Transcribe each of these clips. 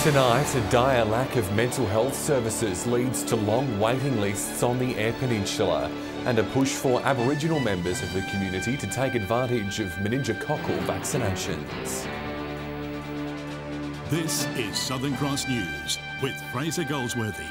Tonight, a dire lack of mental health services leads to long waiting lists on the Eyre Peninsula and a push for Aboriginal members of the community to take advantage of meningococcal vaccinations. This is Southern Cross News with Fraser Goldsworthy.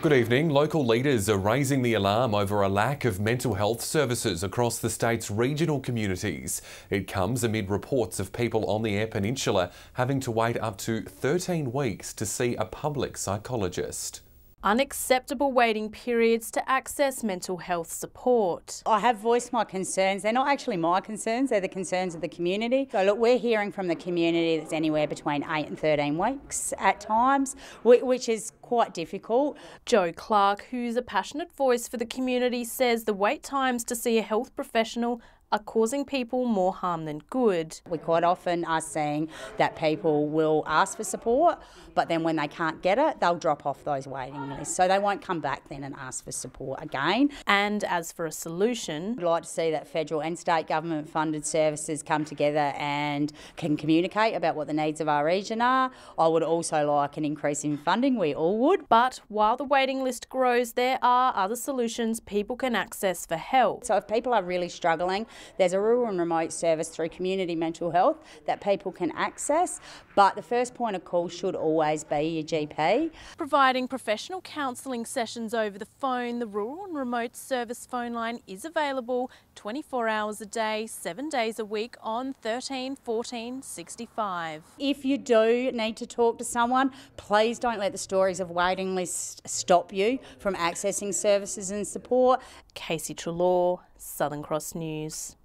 Good evening. Local leaders are raising the alarm over a lack of mental health services across the state's regional communities. It comes amid reports of people on the Eyre Peninsula having to wait up to 13 weeks to see a public psychologist. Unacceptable waiting periods to access mental health support. I have voiced my concerns. They're not actually my concerns, they're the concerns of the community. So look, we're hearing from the community that's anywhere between 8 and 13 weeks at times, which is quite difficult. Joe Clark, who's a passionate voice for the community, says the wait times to see a health professional are causing people more harm than good. We quite often are seeing that people will ask for support, but then when they can't get it, they'll drop off those waiting lists. So they won't come back then and ask for support again. And as for a solution, I'd like to see that federal and state government funded services come together and can communicate about what the needs of our region are. I would also like an increase in funding, we all would. But while the waiting list grows, there are other solutions people can access for help. So if people are really struggling, there's a rural and remote service through community mental health that people can access, but the first point of call should always be your GP. Providing professional counselling sessions over the phone, the rural and remote service phone line is available 24 hours a day, 7 days a week on 13 14 65. If you do need to talk to someone, please don't let the stories of waiting lists stop you from accessing services and support. Casey Trelaw, Southern Cross News.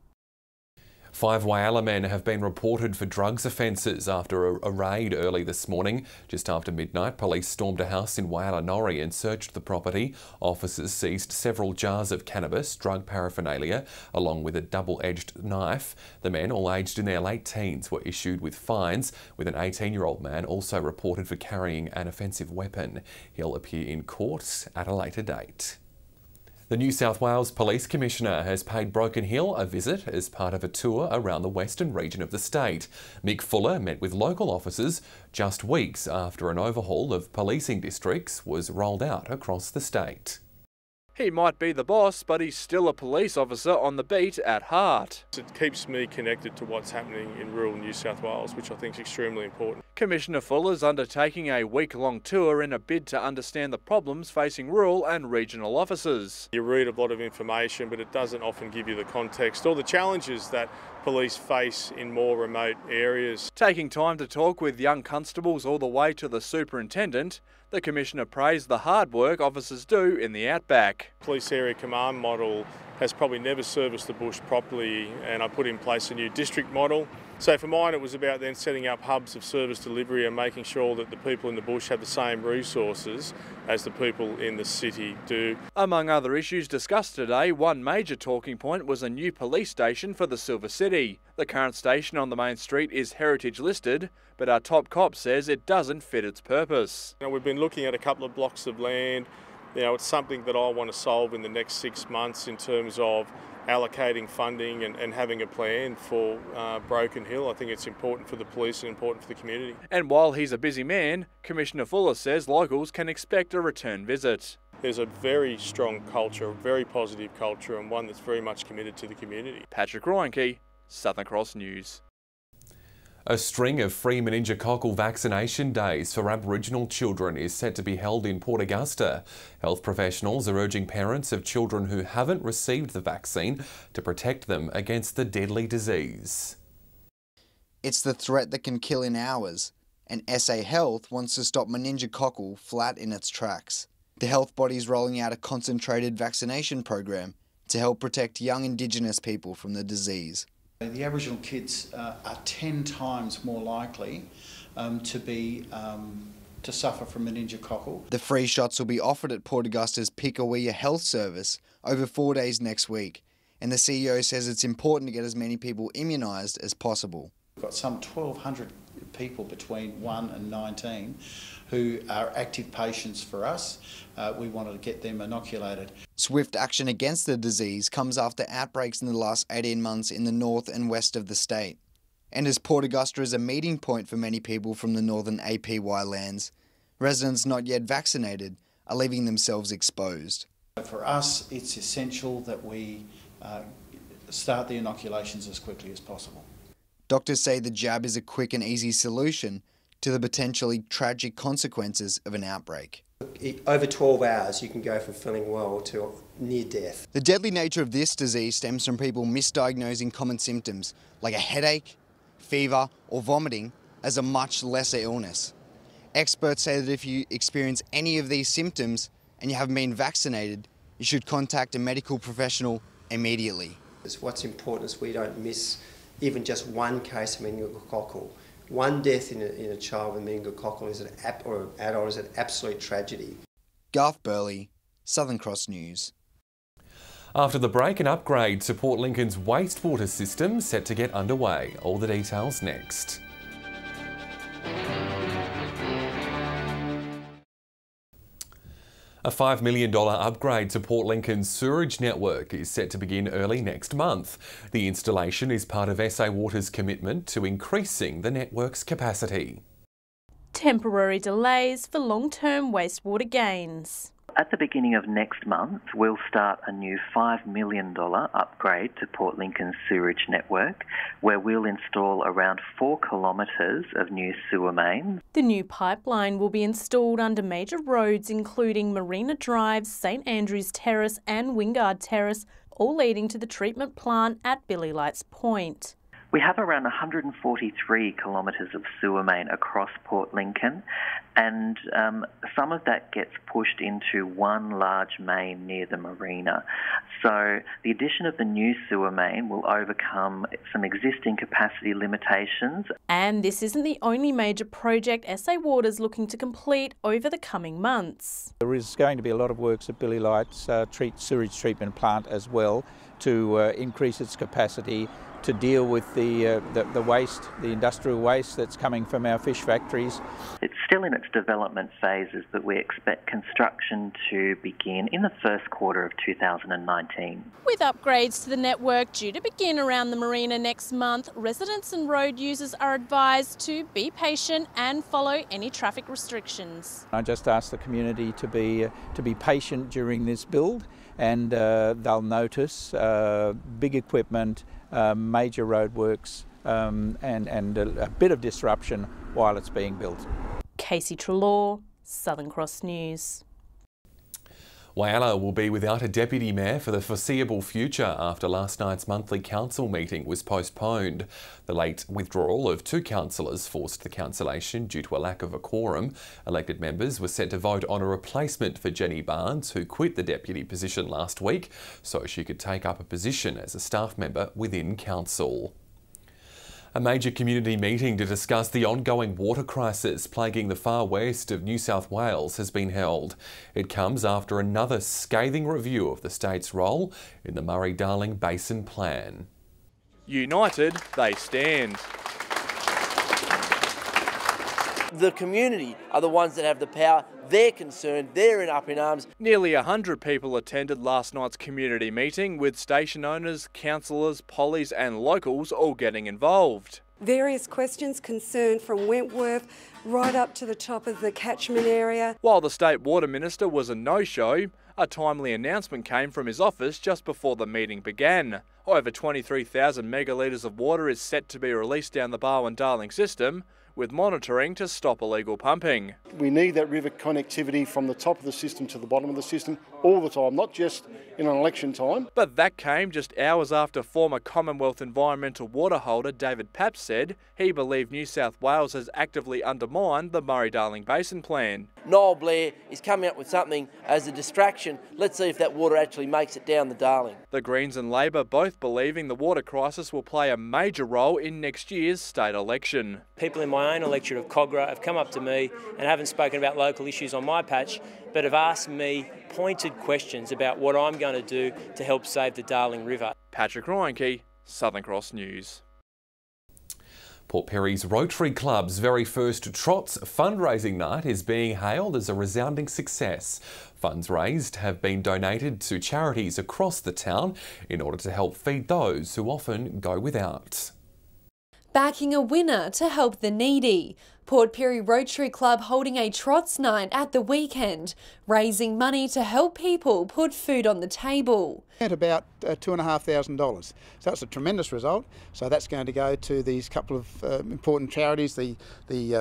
5 Whyalla men have been reported for drugs offences after a raid early this morning. Just after midnight, police stormed a house in Whyalla Norrie and searched the property. Officers seized several jars of cannabis, drug paraphernalia, along with a double-edged knife. The men, all aged in their late teens, were issued with fines, with an 18-year-old man also reported for carrying an offensive weapon. He'll appear in court at a later date. The New South Wales Police Commissioner has paid Broken Hill a visit as part of a tour around the western region of the state. Mick Fuller met with local officers just weeks after an overhaul of policing districts was rolled out across the state. He might be the boss, but he's still a police officer on the beat at heart. It keeps me connected to what's happening in rural New South Wales, which I think is extremely important. Commissioner Fuller's undertaking a week-long tour in a bid to understand the problems facing rural and regional officers. You read a lot of information, but it doesn't often give you the context or the challenges that police face in more remote areas. Taking time to talk with young constables all the way to the superintendent, the Commissioner praised the hard work officers do in the outback. Police Area Command model has probably never serviced the bush properly, and I put in place a new district model. So for mine it was about then setting up hubs of service delivery and making sure that the people in the bush have the same resources as the people in the city do. Among other issues discussed today, one major talking point was a new police station for the Silver City. The current station on the main street is heritage listed, but our top cop says it doesn't fit its purpose. Now, we've been looking at a couple of blocks of land. It's something that I want to solve in the next 6 months in terms of allocating funding and having a plan for Broken Hill. I think it's important for the police and important for the community. And while he's a busy man, Commissioner Fuller says locals can expect a return visit. There's a very strong culture, a very positive culture, and one that's very much committed to the community. Patrick Roenke, Southern Cross News. A string of free meningococcal vaccination days for Aboriginal children is set to be held in Port Augusta. Health professionals are urging parents of children who haven't received the vaccine to protect them against the deadly disease. It's the threat that can kill in hours, and SA Health wants to stop meningococcal flat in its tracks. The health body is rolling out a concentrated vaccination program to help protect young Indigenous people from the disease. The Aboriginal kids are 10 times more likely to suffer from meningococcal. The free shots will be offered at Port Augusta's Pikawea Health Service over 4 days next week, and the CEO says it's important to get as many people immunised as possible. We've got some 1,200 people between 1 and 19 who are active patients for us. We wanted to get them inoculated. Swift action against the disease comes after outbreaks in the last 18 months in the north and west of the state. And as Port Augusta is a meeting point for many people from the northern APY lands, residents not yet vaccinated are leaving themselves exposed. For us, it's essential that we start the inoculations as quickly as possible. Doctors say the jab is a quick and easy solution to the potentially tragic consequences of an outbreak. Over 12 hours, you can go from feeling well to near death. The deadly nature of this disease stems from people misdiagnosing common symptoms like a headache, fever or vomiting as a much lesser illness. Experts say that if you experience any of these symptoms and you haven't been vaccinated, you should contact a medical professional immediately. What's important is we don't miss even just one case of meningococcal. One death in a child with meningococcal or an adult is an absolute tragedy. Garth Burley, Southern Cross News. After the break, an upgrade to Port Lincoln's wastewater system set to get underway. All the details next. A $5 million upgrade to Port Lincoln's sewerage network is set to begin early next month. The installation is part of SA Water's commitment to increasing the network's capacity. Temporary delays for long-term wastewater gains. At the beginning of next month, we'll start a new $5 million upgrade to Port Lincoln's sewerage network, where we'll install around 4 kilometres of new sewer mains. The new pipeline will be installed under major roads including Marina Drive, St Andrews Terrace and Wingard Terrace, all leading to the treatment plant at Billy Lights Point. We have around 143 kilometres of sewer main across Port Lincoln, and some of that gets pushed into one large main near the marina. So the addition of the new sewer main will overcome some existing capacity limitations. And this isn't the only major project SA Water's looking to complete over the coming months. There is going to be a lot of works at Billy Lights sewage treatment plant as well to increase its capacity to deal with the waste, the industrial waste that's coming from our fish factories. It's still in its development phases, but we expect construction to begin in the first quarter of 2019. With upgrades to the network due to begin around the marina next month, residents and road users are advised to be patient and follow any traffic restrictions. I just ask the community to be patient during this build, and they'll notice big equipment, major roadworks and a bit of disruption while it's being built. Casey Trelaw, Southern Cross News. Whyalla will be without a deputy mayor for the foreseeable future after last night's monthly council meeting was postponed. The late withdrawal of 2 councillors forced the cancellation due to a lack of a quorum. Elected members were set to vote on a replacement for Jenny Barnes, who quit the deputy position last week, so she could take up a position as a staff member within council. A major community meeting to discuss the ongoing water crisis plaguing the far west of New South Wales has been held. It comes after another scathing review of the state's role in the Murray-Darling Basin Plan. United, they stand. The community are the ones that have the power. They're concerned, they're up in arms. Nearly 100 people attended last night's community meeting, with station owners, councillors, pollies and locals all getting involved. Various questions concerned from Wentworth right up to the top of the catchment area. While the State Water Minister was a no-show, a timely announcement came from his office just before the meeting began. Over 23,000 megalitres of water is set to be released down the Barwon-Darling system, with monitoring to stop illegal pumping. We need that river connectivity from the top of the system to the bottom of the system all the time, not just in an election time. But that came just hours after former Commonwealth Environmental Water holder David Paps said he believed New South Wales has actively undermined the Murray-Darling Basin Plan. Noel Blair is coming up with something as a distraction. Let's see if that water actually makes it down the Darling. The Greens and Labor both believing the water crisis will play a major role in next year's state election. People in my own electorate of Cogra have come up to me and haven't spoken about local issues on my patch, but have asked me pointed questions about what I'm going to do to help save the Darling River. Patrick Ryanke, Southern Cross News. Port Perry's Rotary Club's very first Trots fundraising night is being hailed as a resounding success. Funds raised have been donated to charities across the town in order to help feed those who often go without. backing a winner to help the needy. Port Pirie Rotary Club holding a Trots Night at the weekend, raising money to help people put food on the table. At about $2,500. So it's a tremendous result. So that's going to go to these couple of important charities, the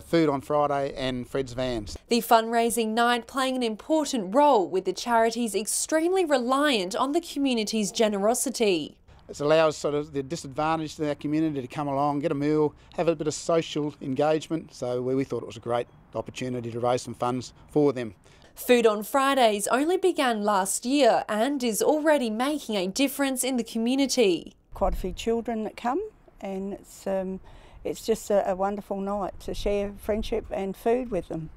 Food on Friday and Fred's Vans. The fundraising night playing an important role, with the charities extremely reliant on the community's generosity. It allows sort of the disadvantaged in our community to come along, get a meal, have a bit of social engagement. So we thought it was a great opportunity to raise some funds for them. Food on Fridays only began last year and is already making a difference in the community. Quite a few children that come, and it's just a wonderful night to share friendship and food with them.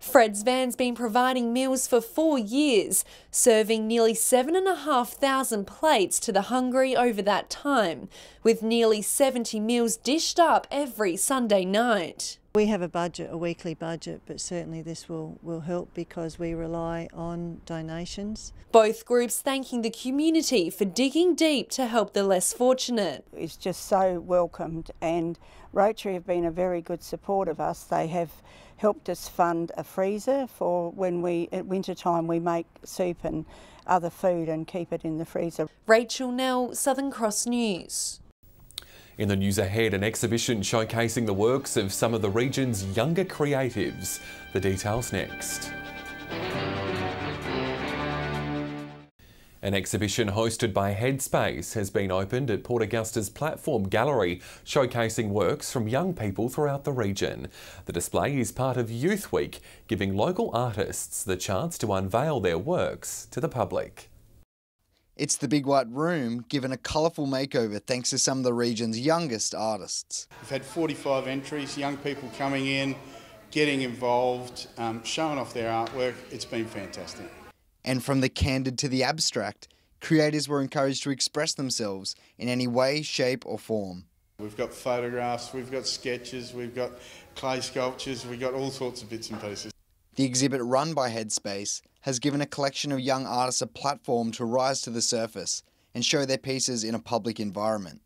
Fred's Van's been providing meals for 4 years, serving nearly 7,500 plates to the hungry over that time, with nearly 70 meals dished up every Sunday night. We have a budget, a weekly budget, but certainly this will help because we rely on donations. Both groups thanking the community for digging deep to help the less fortunate. It's just so welcomed, and Rotary have been a very good support of us. They have helped us fund a freezer for when at winter time we make soup and other food and keep it in the freezer. Rachel Nell, Southern Cross News. In the news ahead, an exhibition showcasing the works of some of the region's younger creatives. The details next. An exhibition hosted by Headspace has been opened at Port Augusta's Platform Gallery, showcasing works from young people throughout the region. The display is part of Youth Week, giving local artists the chance to unveil their works to the public. It's the Big White Room given a colourful makeover thanks to some of the region's youngest artists. We've had 45 entries, young people coming in, getting involved, showing off their artwork. It's been fantastic. And from the candid to the abstract, creators were encouraged to express themselves in any way, shape or form. We've got photographs, we've got sketches, we've got clay sculptures, we've got all sorts of bits and pieces. The exhibit, run by Headspace, has given a collection of young artists a platform to rise to the surface and show their pieces in a public environment.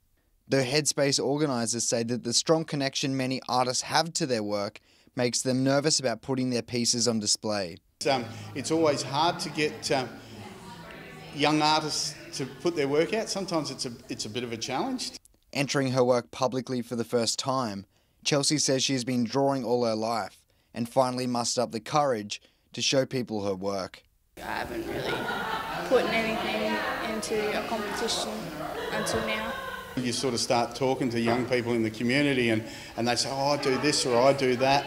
Though Headspace organisers say that the strong connection many artists have to their work makes them nervous about putting their pieces on display. It's always hard to get young artists to put their work out. Sometimes it's a bit of a challenge. Entering her work publicly for the first time, Chelsea says she has been drawing all her life and finally mustered up the courage to show people her work. I haven't really put anything into a competition until now. You sort of start talking to young people in the community and they say, oh, I do this or I do that.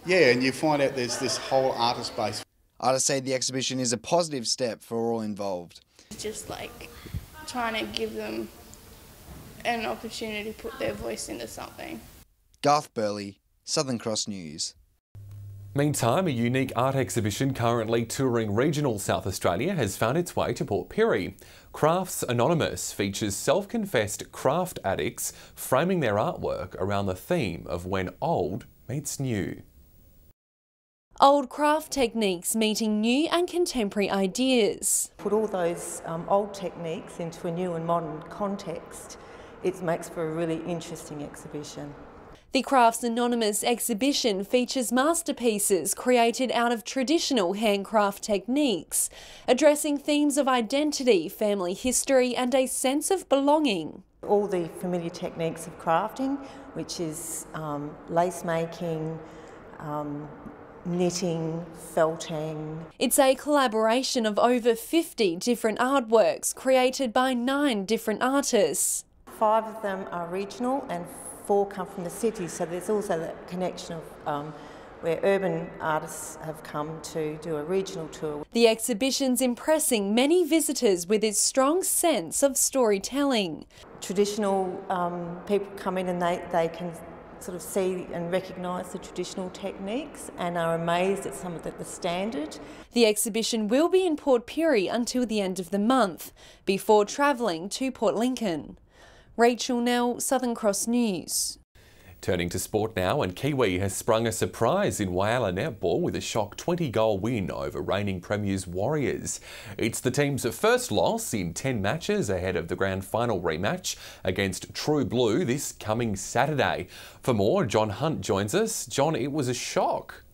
Yeah, and you find out there's this whole artist base. Artists say the exhibition is a positive step for all involved. It's just like trying to give them an opportunity to put their voice into something. Garth Burley, Southern Cross News. Meantime, a unique art exhibition currently touring regional South Australia has found its way to Port Pirie. Crafts Anonymous features self-confessed craft addicts framing their artwork around the theme of when old meets new. Old craft techniques meeting new and contemporary ideas. Put all those old techniques into a new and modern context. It makes for a really interesting exhibition. The Crafts Anonymous exhibition features masterpieces created out of traditional handcraft techniques, addressing themes of identity, family history and a sense of belonging. All the familiar techniques of crafting, which is lace making, knitting, felting. It's a collaboration of over 50 different artworks created by 9 different artists. 5 of them are regional and 4 come from the city, so there's also that connection of where urban artists have come to do a regional tour. The exhibition's impressing many visitors with its strong sense of storytelling. Traditional people come in and they can sort of see and recognise the traditional techniques and are amazed at some of the standard. The exhibition will be in Port Pirie until the end of the month, before travelling to Port Lincoln. Rachel Nell, Southern Cross News. Turning to sport now, and Kiwi has sprung a surprise in Whyalla netball with a shock 20-goal win over reigning premiers Warriors. It's the team's first loss in 10 matches ahead of the grand final rematch against True Blue this coming Saturday. For more, John Hunt joins us. John, it was a shock.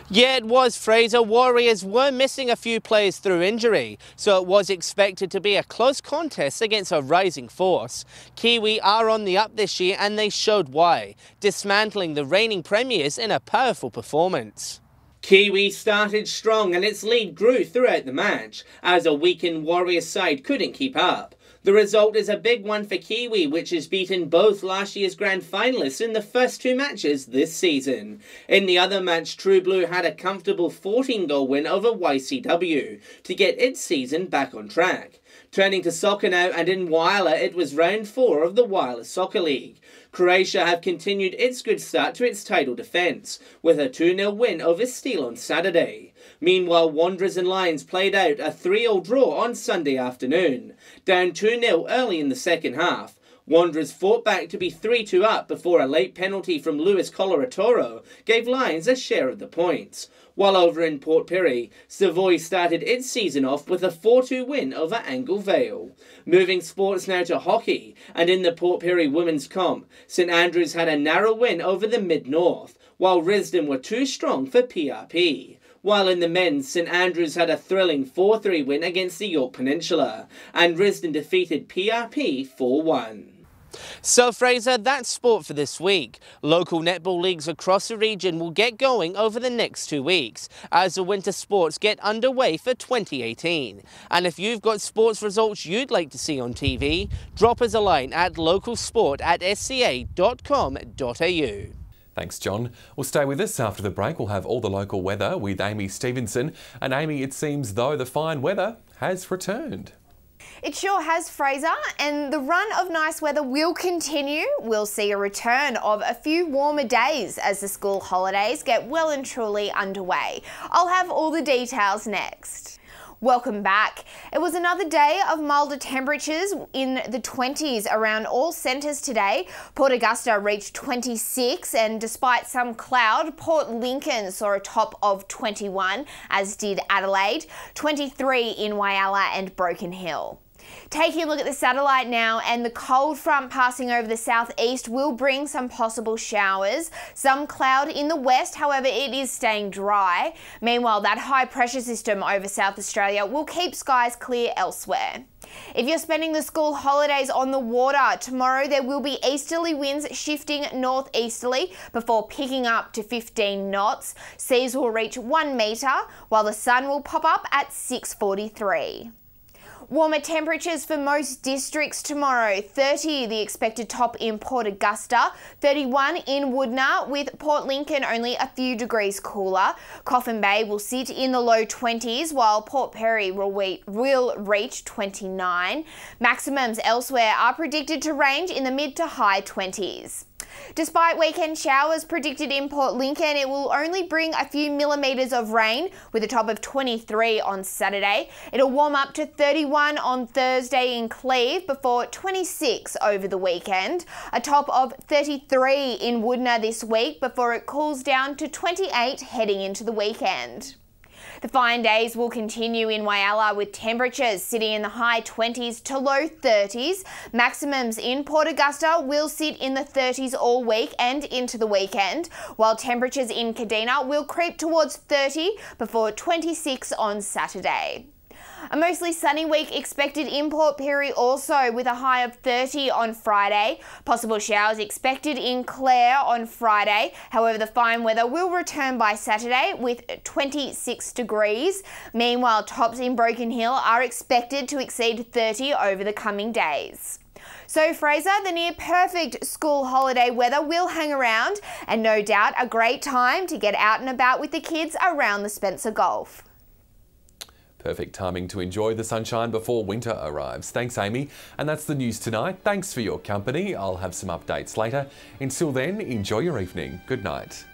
Yeah, it was, Fraser. Warriors were missing a few players through injury, so it was expected to be a close contest against a rising force. Kiwi are on the up this year and they showed why, dismantling the reigning premiers in a powerful performance. Kiwi started strong and its lead grew throughout the match, as a weakened Warriors side couldn't keep up. The result is a big one for Kiwi, which has beaten both last year's grand finalists in the first 2 matches this season. In the other match, True Blue had a comfortable 14-goal win over YCW to get its season back on track. Turning to soccer now, and in Whyalla it was round 4 of the Whyalla Soccer League. Croatia have continued its good start to its title defence, with a 2-0 win over Steel on Saturday. Meanwhile, Wanderers and Lions played out a 3-3 draw on Sunday afternoon. Down 2-0 early in the second half, Wanderers fought back to be 3-2 up before a late penalty from Luis Coloratoro gave Lions a share of the points. While over in Port Pirie, Savoy started its season off with a 4-2 win over Angle Vale. Moving sports now to hockey, and in the Port Pirie Women's Comp, St Andrews had a narrow win over the Mid-North, while Risdon were too strong for PRP. While in the men's, St Andrews had a thrilling 4-3 win against the York Peninsula, and Risdon defeated PRP 4-1. So Fraser, that's sport for this week. Local netball leagues across the region will get going over the next 2 weeks as the winter sports get underway for 2018. And if you've got sports results you'd like to see on TV, drop us a line at localsport@sca.com.au. Thanks, John. Well, stay with us. After the break, we'll have all the local weather with Amy Stevenson. And Amy, it seems though the fine weather has returned. It sure has, Fraser, and the run of nice weather will continue. We'll see a return of a few warmer days as the school holidays get well and truly underway. I'll have all the details next. Welcome back. It was another day of milder temperatures in the 20s around all centres today. Port Augusta reached 26, and despite some cloud, Port Lincoln saw a top of 21, as did Adelaide, 23 in Whyalla and Broken Hill. Taking a look at the satellite now, and the cold front passing over the southeast will bring some possible showers. Some cloud in the west, however it is staying dry. Meanwhile, that high pressure system over South Australia will keep skies clear elsewhere. If you're spending the school holidays on the water, tomorrow there will be easterly winds shifting northeasterly before picking up to 15 knots. Seas will reach 1 metre, while the sun will pop up at 6:43. Warmer temperatures for most districts tomorrow. 30 the expected top in Port Augusta, 31 in Woodner, with Port Lincoln only a few degrees cooler. Coffin Bay will sit in the low 20s, while Port Pirie will reach 29. Maximums elsewhere are predicted to range in the mid to high 20s. Despite weekend showers predicted in Port Lincoln, it will only bring a few millimetres of rain, with a top of 23 on Saturday. It'll warm up to 31 on Thursday in Cleve before 26 over the weekend. A top of 33 in Woodner this week before it cools down to 28 heading into the weekend. The fine days will continue in Whyalla, with temperatures sitting in the high 20s to low 30s. Maximums in Port Augusta will sit in the 30s all week and into the weekend, while temperatures in Kadina will creep towards 30 before 26 on Saturday. A mostly sunny week expected in Port Pirie also, with a high of 30 on Friday. Possible showers expected in Clare on Friday. However, the fine weather will return by Saturday with 26 degrees. Meanwhile, tops in Broken Hill are expected to exceed 30 over the coming days. So Fraser, the near perfect school holiday weather will hang around, and no doubt a great time to get out and about with the kids around the Spencer Gulf. Perfect timing to enjoy the sunshine before winter arrives. Thanks, Amy. And that's the news tonight. Thanks for your company. I'll have some updates later. Until then, enjoy your evening. Good night.